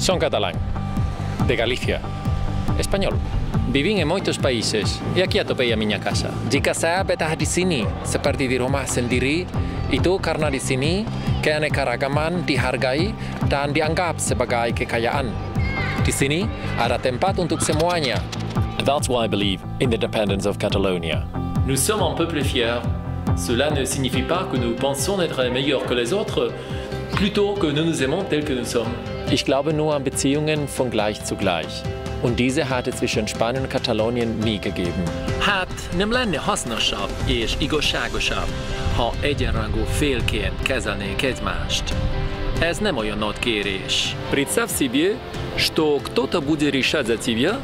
Son catalán, de Galicia, español. Vivín en moitos países e aquí atopei a miña casa. Di casa betah di sini, seperti di rumah sendiri. Itu karena di sini keanekaragaman dihargai dan dianggap sebagai kekayaan. Di sini ada tempat untuk semuanya. That's why I believe in the independence of Catalonia. Nous sommes un peuple fier. Cela ne signifie pas que nous pensons être meilleurs que les autres, plutôt que nous nous aimons tels que nous sommes. Ich glaube nur an Beziehungen von gleich zu gleich. Und diese hat es zwischen Spanien und Katalonien nie gegeben. Hát nem lenne hasznosabb és igazságosabb, ha egyenrangú félként kezelnék egymást. Ez nem olyan nagy kérés. Представь себе, что кто-то будет решать за тебя,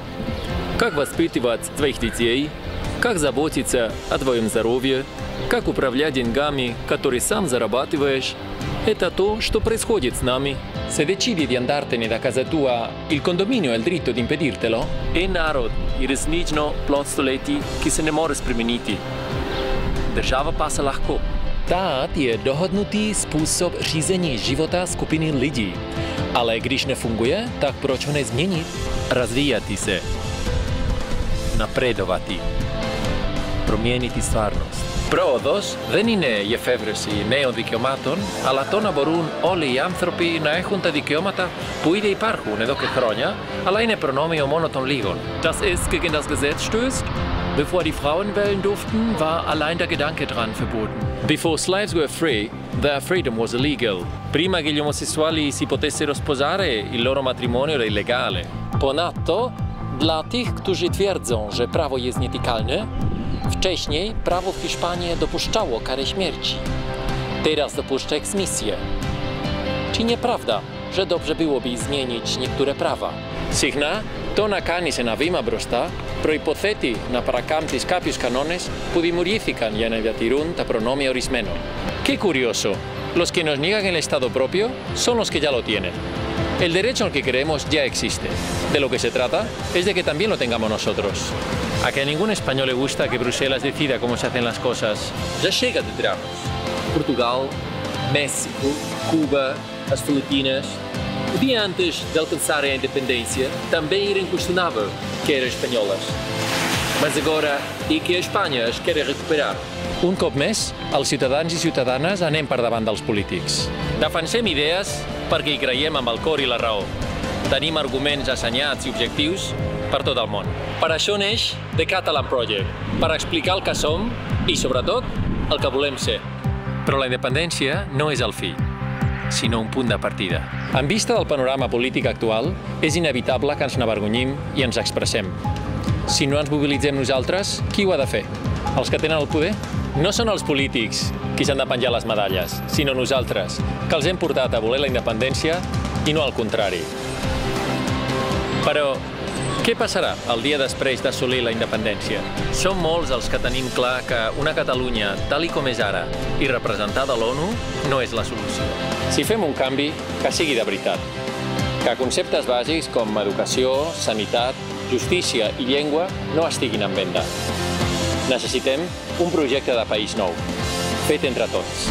как воспитывать твоих детей, как заботиться о твоем здоровье, как управлять деньгами, которые сам зарабатываешь. Это то, что происходит с нами. Se decidi di andartene da casa tua, il condominio ha il diritto di impedirtelo? In narod je resnično plod stoletij, ki se ne more spremeniti. Država pa se lahko. Stát je dohodnutý způsob řízení života skupiny lidí. Ale když nefunguje, tak proč ho nezměnit? Razvijati se. Napredovati. Promijeniti stvarnost. Πρόοδος δεν είναι η εφεύρεση νέων δικαιωμάτων, αλλά το να μπορούν όλοι οι άνθρωποι να έχουν τα δικαιώματα που ήδη υπάρχουν εδώ και χρόνια, αλλά είναι προνόμιο μόνο των λίγων. Das ist gegen das Gesetz stößt. Bevor die Frauen wählen durften, war allein der Gedanke dran verboten. Before slaves were free, their freedom was illegal. Prima che gli omosessuali si potessero sposare, il loro matrimonio era illegale. Ponadto, dla tych, którzy twierdzą, że prawo jest nietykalne, wcześniej prawo w Hiszpanii dopuszczało karę śmierci. Teraz dopuszcza eksmisję. Czy nieprawda, że dobrze byłoby zmienić niektóre prawa? Συχνά, το να κάνεις ένα βήμα μπροστά προϋποθέτει να παρακάμπτεις κάποιους κανόνες που δημιουργήθηκαν για να διατηρούν τα προνόμια ορισμένων. Qué curioso, los que nos niegan el Estado propio son los que ya lo tienen. El derecho al que creemos ya existe. De lo que se trata es de que también lo tengamos nosotros. A que a ningún español le gusta que Bruselas decida cómo se hacen las cosas. Já chega de dramas. Portugal, México, Cuba, as Filipinas. O dia antes de alcançarem a independência, também era inquestionável que eram espanholas. Mas agora é que a Espanha as quer recuperar. Un cop més, els ciutadans i ciutadanes anem per davant dels polítics. Defensem idees perquè hi creiem amb el cor i la raó. Tenim arguments assenyats i objectius per tot el món. Per això neix The Catalan Project, per explicar el que som i, sobretot, el que volem ser. Però la independència no és el fi, sinó un punt de partida. En vista del panorama polític actual, és inevitable que ens n'avergonyim i ens expressem. Si no ens mobilitzem nosaltres, qui ho ha de fer? Els que tenen el poder? No són els polítics qui s'han de penjar les medalles, sinó nosaltres, que els hem portat a voler la independència i no al contrari. Però què passarà el dia després d'assolir la independència? Som molts els que tenim clar que una Catalunya, tal i com és ara, i representada a l'ONU, no és la solució. Si fem un canvi, que sigui de veritat. Que conceptes bàsics com educació, sanitat, justícia i llengua no estiguin en venda. Necessitem un projecte de país nou, fet entre tots.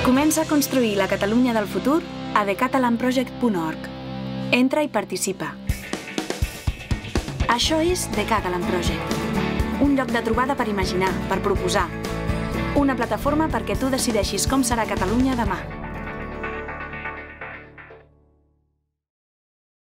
Comença a construir la Catalunya del futur a thecatalanproject.org. Entra i participa. Això és The Catalan Project. Un lloc de trobada per imaginar, per proposar. Una plataforma perquè tu decideixis com serà Catalunya demà.